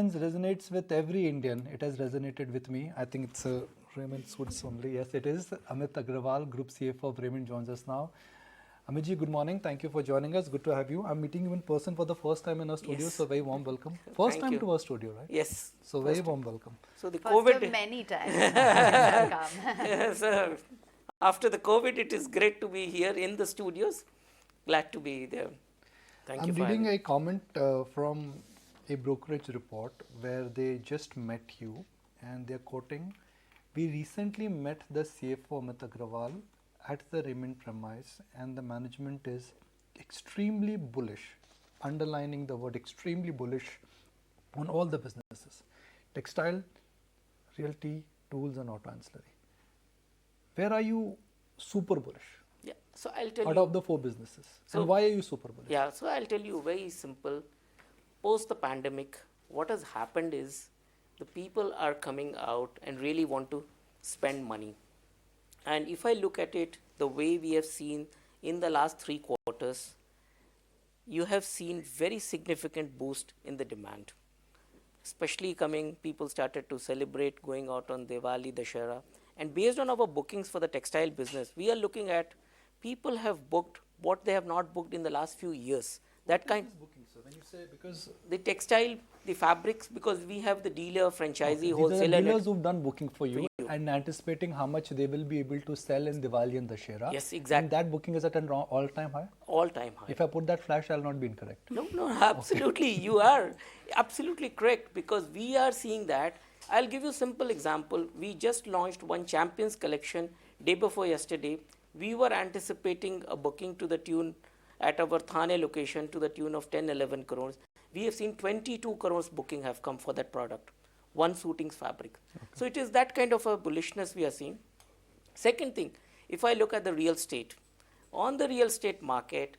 Raymond's resonates with every Indian. It has resonated with me. I think it's Raymond suits only. Yes, it is. Amit Agarwal, Group CFO of Raymond, joins us now. Amitji, good morning. Thank you for joining us. Good to have you. I'm meeting you in person for the first time in our studio, Yes. so very warm welcome. First time to our studio, right? Yes. So very warm welcome. So the First COVID. of many times. Welcome. Yes, after the COVID, it is great to be here in the studios. Glad to be there. Thank you I'm for reading having a comment from a brokerage report where they just met you and they're quoting, "We recently met the CFO Amit Agarwal at the Raymond premise and the management is extremely bullish," underlining the word extremely bullish on all the businesses, textile, realty, tools and auto ancillary. Where are you super bullish? Yeah. So I'll tell Out you. of the four businesses. So- and why are you super bullish? Yeah. So I'll tell you very simple. Post the pandemic, what has happened is the people are coming out and really want to spend money. And if I look at it, the way we have seen in the last 3 quarters, you have seen very significant boost in the demand. Especially coming, people started to celebrate going out on Diwali, Dashera. And based on our bookings for the textile business, we are looking at people have booked what they have not booked in the last few years. That kind, Booking, so when you say because the textile, the fabrics, because we have the dealer, franchisee, these are the wholesaler. dealers who've done booking for you, you. and anticipating how much they will be able to sell in Diwali and Dashera. Yes, And exactly. that booking is at an all-time high. All-time high. If I put that flash, I'll not be incorrect. No, absolutely. You are absolutely correct because we are seeing that. I'll give you a simple example. We just launched one Champions collection day before yesterday. We were anticipating a booking to the tune at our Thane location to the tune of 10-11 crores. We have seen 22 crores booking have come for that product, one suitings fabric. So it is that kind of a bullishness we are seeing. Second thing, if I look at the real estate, on the real estate market,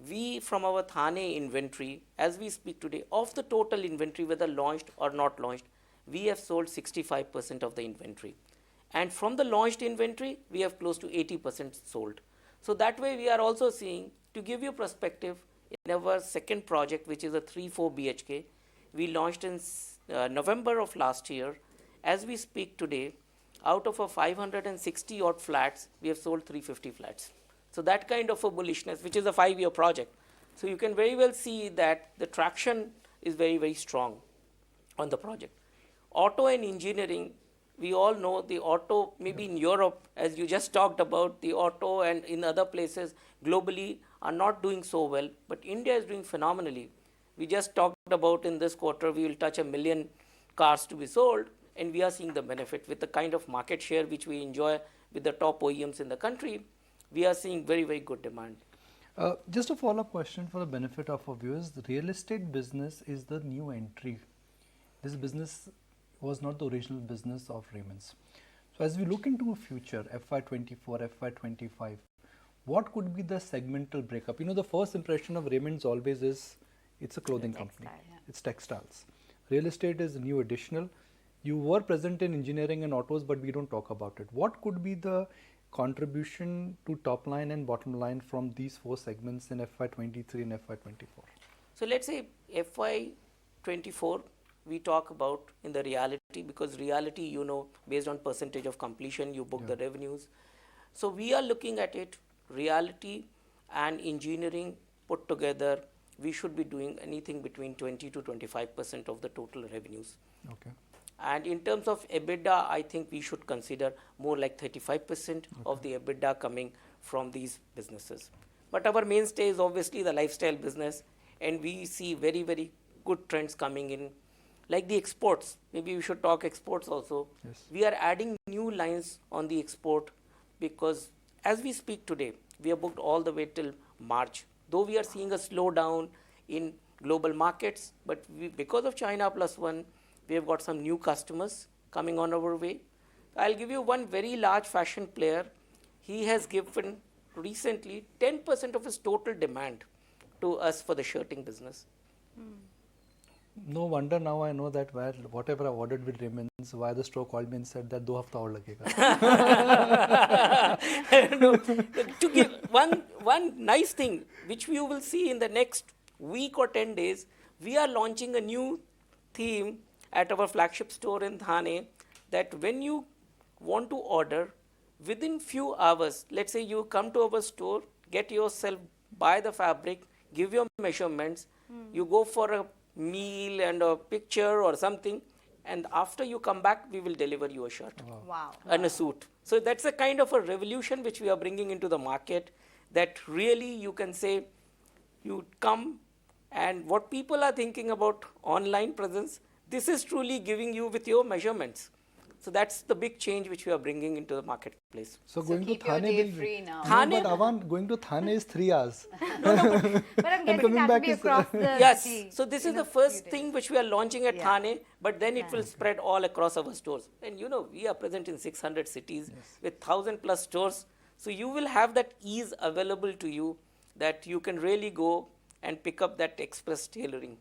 we from our Thane inventory, as we speak today, of the total inventory, whether launched or not launched, we have sold 65% of the inventory. And from the launched inventory, we have close to 80% sold. So that way we are also seeing, to give you perspective, in our second project, which is a 3-4 BHK, we launched in November of last year. As we speak today, out of a 560 odd flats, we have sold 350 flats. So that kind of a bullishness, which is a 5-year project. So you can very well see that the traction is very, very strong on the project. Auto and engineering, we all know the auto, maybe in Europe, as you just talked about, the auto and in other places globally are not doing so well, but India is doing phenomenally. We just talked about in this quarter, we will touch 1 million cars to be sold, and we are seeing the benefit with the kind of market share which we enjoy with the top OEMs in the country. We are seeing very, very good demand. Just a follow-up question for the benefit of our viewers. The real estate business is the new entry. This business was not the original business of Raymond's. So as we look into the future, FY24, FY25, what could be the segmental breakup? You know, the first impression of Raymond's always is it's a clothing company. Yeah. It's textiles. Real estate is new additional. You were present in engineering and autos, but we don't talk about it. What could be the contribution to top line and bottom line from these four segments in FY23 and FY24? So let's say FY24, we talk about in the reality, because reality, you know, based on percentage of completion, you book the revenues. So we are looking at it, reality and engineering put together, we should be doing anything between 20 to 25% of the total revenues. Okay. And in terms of EBITDA, I think we should consider more like 35% of the EBITDA coming from these businesses. But our mainstay is obviously the lifestyle business, and we see very, very good trends coming in. Like the exports, maybe we should talk exports also. Yes. We are adding new lines on the export because as we speak today, we are booked all the way till March. Though we are seeing a slowdown in global markets, but because of China Plus One, we have got some new customers coming on our way. I'll give you one very large fashion player. He has given recently 10% of his total demand to us for the shirting business. No wonder now I know that whatever I ordered with Raymond's, why the store called me and said that 2 hafta aur lagega. No, to give one nice thing, which you will see in the next week or 10 days, we are launching a new theme at our flagship store in Thane that when you want to order, within few hours, let's say you come to our store, get yourself, buy the fabric, give your measurements, you go for a meal and a picture or something, and after you come back, we will deliver you a shirt Wow. and a suit. So that's a kind of a revolution which we are bringing into the market, that really you can say you come, and what people are thinking about online presence, this is truly giving you with your measurements. So that's the big change which we are bringing into the marketplace. So So going to keep your Thane day will free now. No, Thane- but Avan, going to Thane is 3 hours. But I'm guessing coming that will back be is- across the Yes, city so this in is a the first few thing days. which we are launching at Yeah. Thane, but then it will Nice. spread all across our stores. And you know, we are present in 600 cities with 1,000 plus stores. So you will have that ease available to you that you can really go and pick up that express tailoring.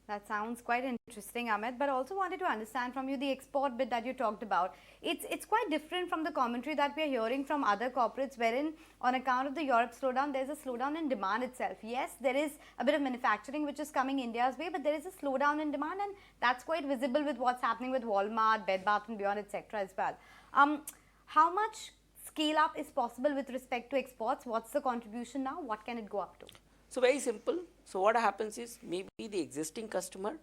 That sounds quite interesting, Amit. But also wanted to understand from you the export bit that you talked about. It's quite different from the commentary that we are hearing from other corporates, wherein on account of the Europe slowdown, there's a slowdown in demand itself. Yes, there is a bit of manufacturing which is coming India's way, but there is a slowdown in demand, and that's quite visible with what's happening with Walmart, Bed Bath and Beyond, etc. as well. How much scale up is possible with respect to exports? What's the contribution now? What can it go up to? So very simple. So what happens is, maybe the existing customer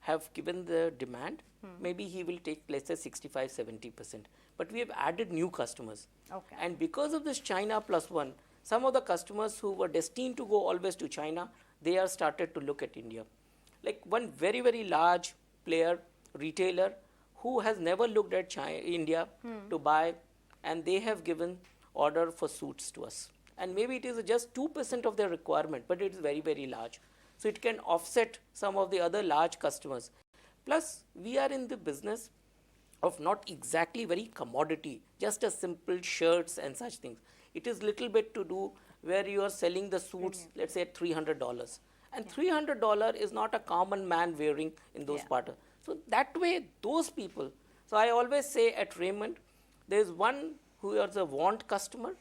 have given the demand, maybe he will take, let's say, 65-70%. But we have added new customers. Okay. And because of this China plus one, some of the customers who were destined to go always to China, they are started to look at India. Like one very, very large player, retailer, who has never looked at India to buy, and they have given order for suits to us. And maybe it is just 2% of their requirement, but it is very, very large. So it can offset some of the other large customers. Plus, we are in the business of not exactly very commodity, just a simple shirts and such things. It is little bit to do where you are selling the suits, let's say at $300. And $300 is not a common man wearing in those parts. So that way, those people, so I always say at Raymond, there is one who is a want customer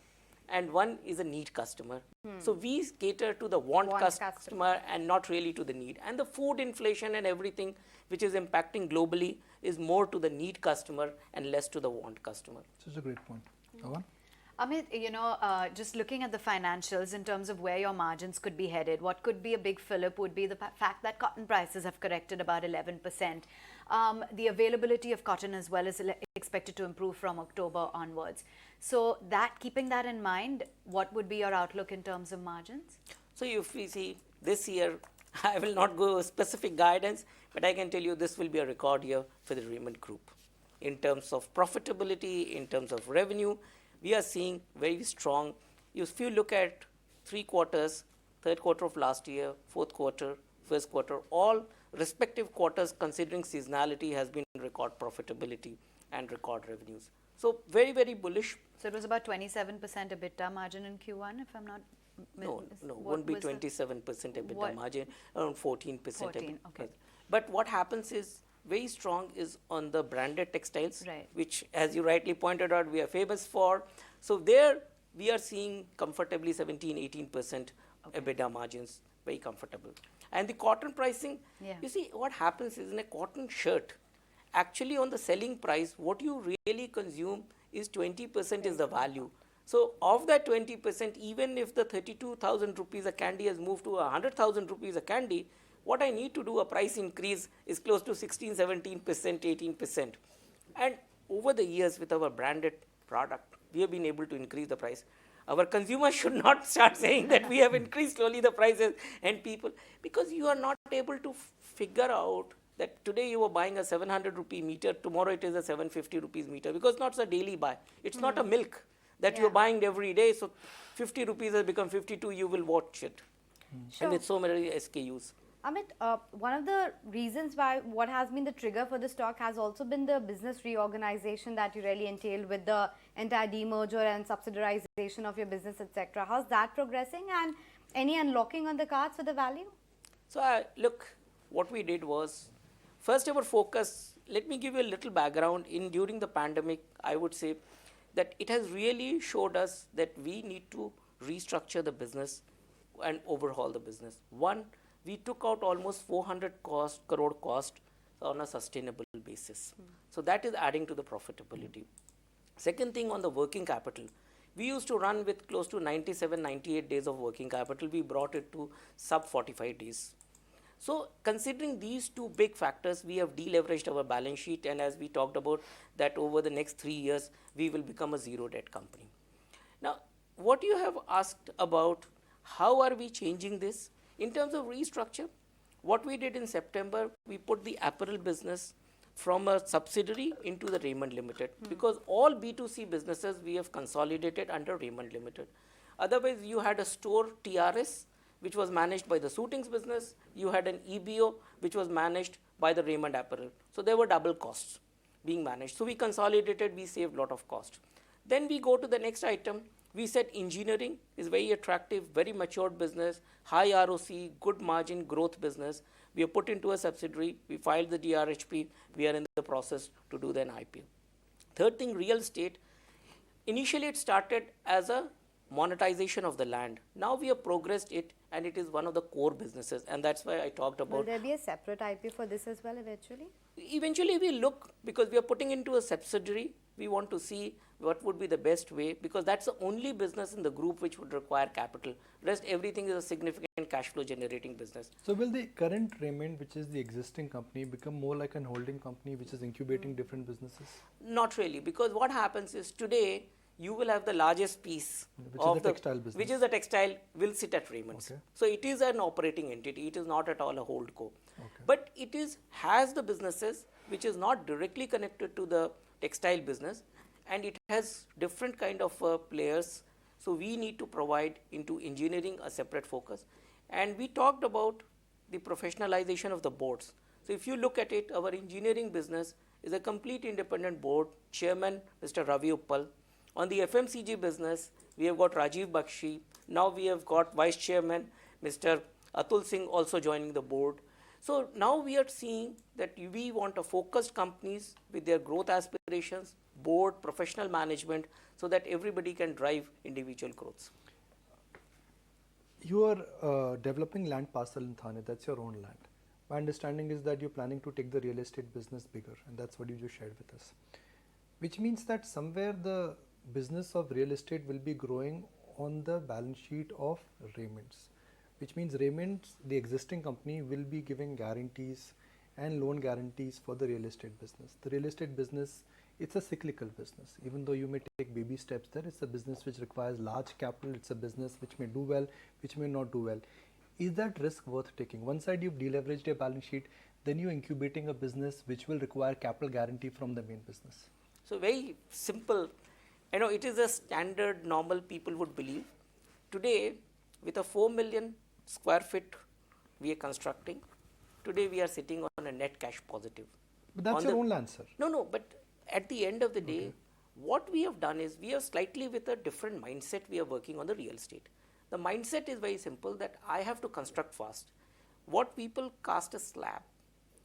and one is a need customer. So we cater to the want customer and not really to the need. And the food inflation and everything which is impacting globally is more to the need customer and less to the want customer. Such a great point. Avan? Amit, just looking at the financials in terms of where your margins could be headed, what could be a big fillip would be the fact that cotton prices have corrected about 11%. The availability of cotton as well is expected to improve from October onwards. So keeping that in mind, what would be your outlook in terms of margins? So if we see this year, I will not go specific guidance, but I can tell you this will be a record year for the Raymond Group. In terms of profitability, in terms of revenue, we are seeing very strong. If you look at 3 quarters, third quarter of last year, fourth quarter, first quarter, all respective quarters considering seasonality has been record profitability and record revenues. So very, very bullish. So it was about 27% EBITDA margin in Q1, if I'm not No, what won't be was the- 27% EBITDA What? margin, around 14%. 14, okay. But what happens is, very strong is on the branded textiles, Right. which, as you rightly pointed out, we are famous for. So there we are seeing comfortably 17-18% EBITDA margins, very comfortable. And the cotton pricing, Yeah. you see what happens is, in a cotton shirt, actually on the selling price, what you really consume is 20% is the value. So of that 20%, even if the 32,000 rupees a candy has moved to 100,000 rupees a candy, what I need to do a price increase is close to 16, 17%, 18%. And over the years with our branded product, we have been able to increase the price. Our consumers should not start saying that we have increased slowly the prices, and people, because you are not able to figure out that today you are buying a 700 rupee meter, tomorrow it is a 750 rupees meter, because not a daily buy. It's not a milk that you are buying every day. So 50 rupees has become 52, you will watch it. And with so many SKUs. Amit, one of the reasons why what has been the trigger for the stock has also been the business reorganization that you really entailed with the entire demerger and subsidiarization of your business, etc. How's that progressing, and any unlocking on the cards for the value? So look, what we did was, first our focus, let me give you a little background. During the pandemic, I would say that it has really showed us that we need to restructure the business and overhaul the business. One, we took out almost 400 crore cost on a sustainable basis. So that is adding to the profitability. Second thing, on the working capital, we used to run with close to 97, 98 days of working capital. We brought it to sub 45 days. So considering these two big factors, we have deleveraged our balance sheet, and as we talked about that over the next 3 years, we will become a zero debt company. Now, what you have asked about, how are we changing this? In terms of restructure, what we did in September, we put the apparel business from a subsidiary into the Raymond Limited, because all B2C businesses we have consolidated under Raymond Limited. Otherwise, you had a store TRS, which was managed by the suitings business. You had an EBO, which was managed by the Raymond Apparel. So there were double costs being managed. So we consolidated, we saved a lot of cost. Then we go to the next item. We said engineering is very attractive, very matured business, high ROC, good margin, growth business. We have put into a subsidiary. We filed the DRHP. We are in the process to do the IPO. Third thing, real estate. Initially, it started as a monetization of the land. Now we have progressed it, and it is one of the core businesses, and that's why I talked about. Will there be a separate IPO for this as well eventually? Eventually we look, because we are putting into a subsidiary. We want to see what would be the best way, because that's the only business in the group which would require capital. Rest everything is a significant cash flow generating business. So will the current Raymond, which is the existing company, become more like an holding company which is incubating different businesses? Not really, because what happens is today you will have the largest piece Which of is the textile business. which is the textile, will sit at Raymond's. Okay. So it is an operating entity. It is not at all a holdco. Okay. But it has the businesses which is not directly connected to the textile business, and it has different kind of players. So we need to provide into engineering a separate focus. And we talked about the professionalization of the boards. So if you look at it, our engineering business is a complete independent board, chairman Mr. Ravi Uppal. On the FMCG business, we have got Rajiv Bakshi. Now we have got vice chairman Mr. Atul Singh also joining the board. So now we are seeing that we want a focused companies with their growth aspirations, board, professional management, so that everybody can drive individual growths. You are developing land parcel in Thane, that's your own land. My understanding is that you're planning to take the real estate business bigger, and that's what you just shared with us. Which means that somewhere the business of real estate will be growing on the balance sheet of Raymond's. Which means Raymond's, the existing company, will be giving guarantees and loan guarantees for the real estate business. The real estate business, it's a cyclical business. Even though you may take baby steps there, it's a business which requires large capital. It's a business which may do well, which may not do well. Is that risk worth taking? One side you've deleveraged your balance sheet, then you're incubating a business which will require capital guarantee from the main business. So very simple. It is a standard normal people would believe. Today, with a 4 million square feet we are constructing, today we are sitting on a net cash positive. But that's your own land, sir. No, but at the end of the day, what we have done is we are slightly with a different mindset we are working on the real estate. The mindset is very simple, that I have to construct fast. What people cast a slab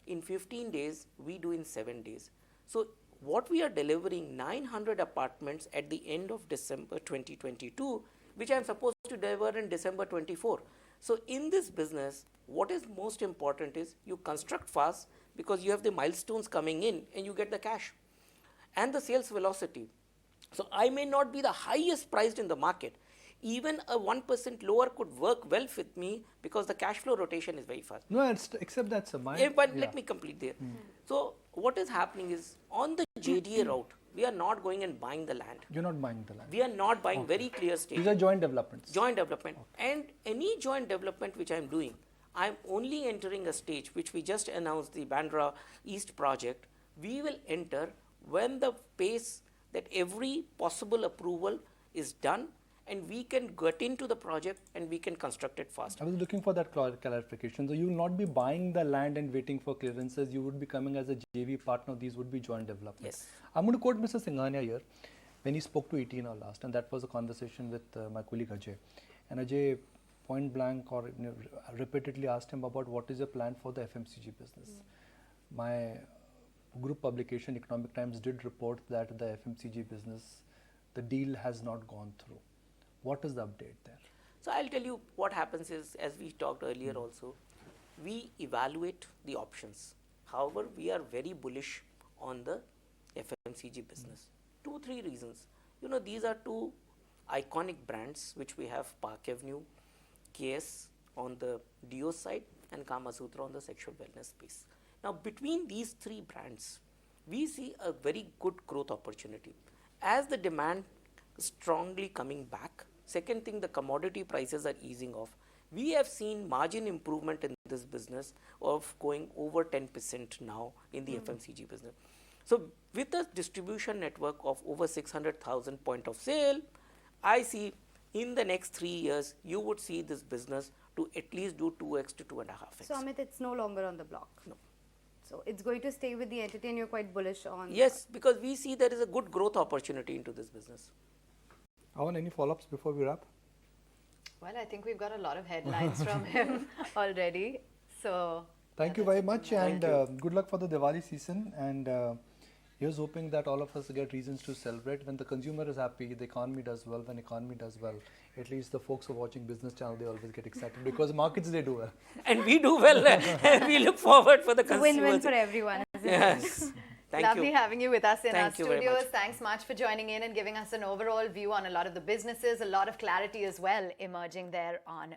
in 15 days, we do in 7 days. So what we are delivering 900 apartments at the end of December 2022, which I am supposed to deliver in December 24. So in this business, what is most important is you construct fast, because you have the milestones coming in and you get the cash and the sales velocity. So I may not be the highest priced in the market. Even a 1% lower could work well with me, because the cash flow rotation is very fast. No, except that's a mind. Let me complete there. So what is happening is, on the JDA route, we are not going and buying the land. You're not buying the land. We are not buying, very clear stage. These are joint developments. Joint development. And any joint development which I am doing, I am only entering a stage which we just announced, the Bandra East project. We will enter when the pace that every possible approval is done, and we can get into the project and we can construct it fast. I was looking for that clarification. So you will not be buying the land and waiting for clearances. You would be coming as a JV partner. These would be joint developments. Yes. I'm going to quote Mr. Singhania here when he spoke to ET now last, and that was a conversation with my colleague Ajay. And Ajay point blank or repeatedly asked him about what is your plan for the FMCG business. My group publication Economic Times did report that the FMCG business, the deal has not gone through. What is the update there? So I'll tell you what happens is, as we talked earlier also, we evaluate the options. However, we are very bullish on the FMCG business. 2-3 reasons. You know, these are two iconic brands which we have: Park Avenue, KS on the Deo side, and Kama Sutra on the sexual wellness space. Now, between these three brands, we see a very good growth opportunity as the demand is strongly coming back. Second thing, the commodity prices are easing off. We have seen margin improvement in this business of going over 10% now in the FMCG business. So with a distribution network of over 600,000 point of sale, I see in the next 3 years, you would see this business to at least do 2x to 2.5x. So Amit, it's no longer on the block. No. So it's going to stay with the entity, and you're quite bullish on. Yes, because we see there is a good growth opportunity into this business. Avan, any follow-ups before we wrap? Well, I think we've got a lot of headlines from him already. So Thank you very much, and good luck for the Diwali season. And here's hoping that all of us get reasons to celebrate. When the consumer is happy, the economy does well. When economy does well, at least the folks who are watching Business Channel, they always get excited because markets, they do well. And we do well. We look forward for the It's a consumers. win-win for everyone, isn't it? Yes. Thank Lovely you. having you with us in Thank our you very studios. much. Thanks much for joining in and giving us an overall view on a lot of the businesses, a lot of clarity as well emerging there on